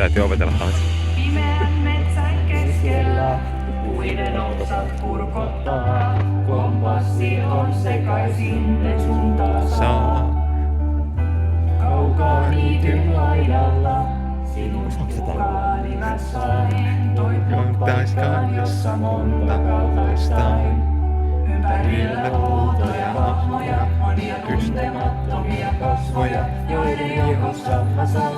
Täytyy opetella taas. Pimeän metsän keskellä puiden oksat kurkottaa. Kompassi on sekaisin, ne suuntaa saa. Kaukaa niityn laidalla, sinun mukaani mä sain. Toivon paikkaan, jossa monta kaltaistain. Ympärillä outoja hahmoja, monia tuntemattomia kasvoja, joiden joukossa mä saan